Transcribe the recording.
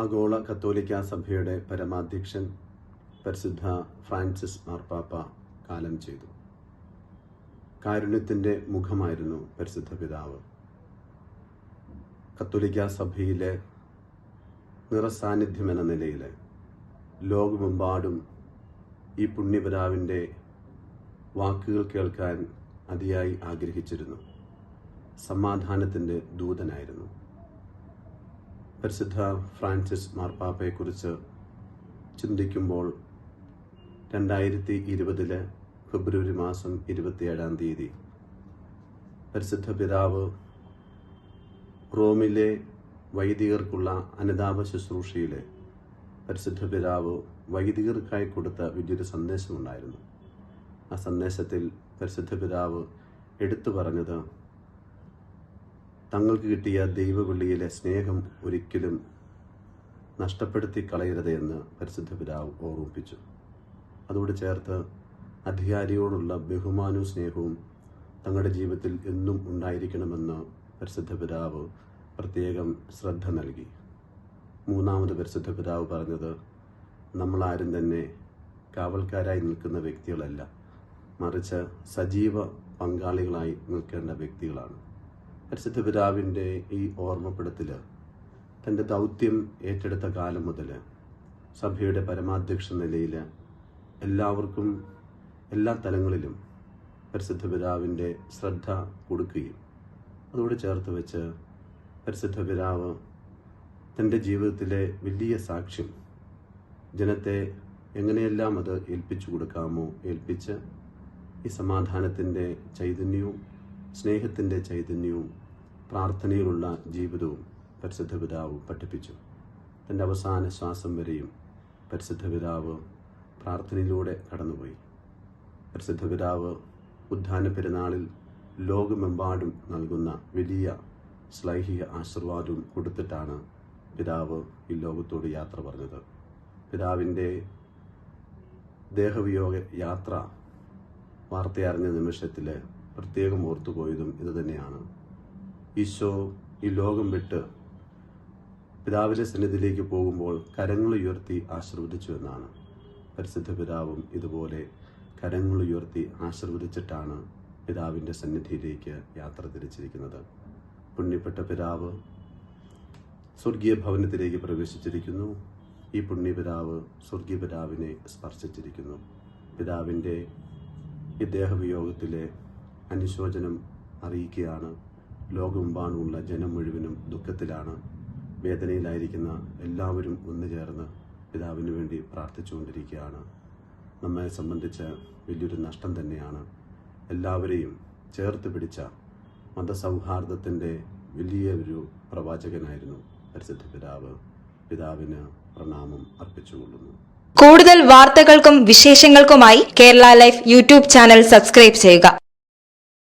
ആഗോള കത്തോലിക്ക സഭയുടെ പരമാധ്യക്ഷൻ പരിശുദ്ധ ഫ്രാൻസിസ് മാർപ്പാപ്പ കാലം ചെയ്തു. കാരുണ്യത്തിൻ്റെ മുഖമായിരുന്നു പരിശുദ്ധ പിതാവ്. കത്തോലിക്ക സഭയിലെ നിറസാന്നിധ്യം എന്ന നിലയിൽ ലോകമെമ്പാടും ഈ പുണ്യപിതാവിൻ്റെ വാക്കുകൾ കേൾക്കാൻ അതിയായി ആഗ്രഹിച്ചിരുന്നു. സമാധാനത്തിൻ്റെ ദൂതനായിരുന്നു. പരിശുദ്ധ ഫ്രാൻസിസ് മാർപ്പാപ്പയെക്കുറിച്ച് ചിന്തിക്കുമ്പോൾ 2020 ഫെബ്രുവരി മാസം 27 പരിശുദ്ധ പിതാവ് റോമിലെ വൈദികർക്കുള്ള അനുതാപ ശുശ്രൂഷയിൽ പരിശുദ്ധ പിതാവ് വൈദികർക്കായി കൊടുത്ത വലിയൊരു സന്ദേശമുണ്ടായിരുന്നു. ആ സന്ദേശത്തിൽ പരിശുദ്ധ പിതാവ് എടുത്തു പറഞ്ഞത്, തങ്ങൾക്ക് കിട്ടിയ ദൈവവിളിയിലെ സ്നേഹം ഒരിക്കലും നഷ്ടപ്പെടുത്തി കളയരുത് എന്ന് പരിശുദ്ധ പിതാവ് ഓർമ്മിപ്പിച്ചു. അതോട് ചേർത്ത് അധികാരിയോടുള്ള ബഹുമാനവും സ്നേഹവും തങ്ങളുടെ ജീവിതത്തിൽ എന്നും ഉണ്ടായിരിക്കണമെന്ന് പരിശുദ്ധ പിതാവ് പ്രത്യേകം ശ്രദ്ധ നൽകി. മൂന്നാമത് പരിശുദ്ധ പിതാവ് പറഞ്ഞത്, നമ്മളാരും തന്നെ കാവൽക്കാരായി നിൽക്കുന്ന വ്യക്തികളല്ല, മറിച്ച് സജീവ പങ്കാളികളായി നിൽക്കേണ്ട വ്യക്തികളാണ്. പരിശുദ്ധ പിതാവിൻ്റെ ഈ ഓർമ്മപ്പെടുത്തൽ തൻ്റെ ദൗത്യം ഏറ്റെടുത്ത കാലം മുതൽ സഭയുടെ പരമാധ്യക്ഷ നിലയിൽ എല്ലാവർക്കും എല്ലാ തലങ്ങളിലും പരിശുദ്ധ പിതാവിൻ്റെ ശ്രദ്ധ കൊടുക്കുകയും അതോട് ചേർത്ത് വെച്ച് പരിശുദ്ധ പിതാവ് തൻ്റെ ജീവിതത്തിലെ വലിയ സാക്ഷ്യം ജനത്തെ എങ്ങനെയെല്ലാം അത് ഏൽപ്പിച്ചു കൊടുക്കാമോ ഏൽപ്പിച്ച് ഈ സമാധാനത്തിൻ്റെ ചൈതന്യവും സ്നേഹത്തിൻ്റെ ചൈതന്യവും പ്രാർത്ഥനയിലുള്ള ജീവിതവും പരിശുദ്ധ പിതാവ് പഠിപ്പിച്ചു. തൻ്റെ അവസാന ശ്വാസം വരെയും പരിശുദ്ധ പിതാവ് പ്രാർത്ഥനയിലൂടെ കടന്നുപോയി. പരിശുദ്ധ പിതാവ് ഉദ്ധാന പെരുന്നാളിൽ ലോകമെമ്പാടും നൽകുന്ന വലിയ ശ്ലൈഹിക ആശീർവാദവും കൊടുത്തിട്ടാണ് പിതാവ് ഈ ലോകത്തോട് യാത്ര പറഞ്ഞത്. പിതാവിൻ്റെ ദേഹവിയോഗ യാത്ര വാർത്തയറിഞ്ഞ നിമിഷത്തിൽ പ്രത്യേകം ഓർത്തുപോയതും ഇതുതന്നെയാണ്. ഈശോ ഈ ലോകം വിട്ട് പിതാവിൻ്റെ സന്നിധിയിലേക്ക് പോകുമ്പോൾ കരങ്ങൾ ഉയർത്തി ആശീർവദിച്ചു എന്നാണ്. പരിശുദ്ധ പിതാവും ഇതുപോലെ കരങ്ങൾ ഉയർത്തി ആശീർവദിച്ചിട്ടാണ് പിതാവിൻ്റെ സന്നിധിയിലേക്ക് യാത്ര തിരിച്ചിരിക്കുന്നത്. പുണ്യപ്പെട്ട പിതാവ് സ്വർഗീയ ഭവനത്തിലേക്ക് പ്രവേശിച്ചിരിക്കുന്നു. ഈ പുണ്യപിതാവ് സ്വർഗീയ പിതാവിനെ സ്പർശിച്ചിരിക്കുന്നു. പിതാവിൻ്റെ ഈ ദേഹവിയോഗത്തിലെ അനുശോചനം അറിയിക്കുകയാണ്. ലോകമെമ്പാടുമുള്ള ജനം മുഴുവനും ദുഃഖത്തിലാണ്. വേദനയിലായിരിക്കുന്ന എല്ലാവരും ഒന്നു ചേർന്ന് പിതാവിന് വേണ്ടി പ്രാർത്ഥിച്ചുകൊണ്ടിരിക്കുകയാണ്. നമ്മെ സംബന്ധിച്ച് വലിയൊരു നഷ്ടം തന്നെയാണ്. എല്ലാവരെയും ചേർത്ത് പിടിച്ച മതസൗഹാർദ്ദത്തിൻ്റെ വലിയ ഒരു പ്രവാചകനായിരുന്നു പരിശുദ്ധ പിതാവ്. പിതാവിന് പ്രണാമം അർപ്പിച്ചുകൊള്ളുന്നു. കൂടുതൽ വാർത്തകൾക്കും വിശേഷങ്ങൾക്കുമായി Kerala life YouTube channel subscribe ചെയ്യുക.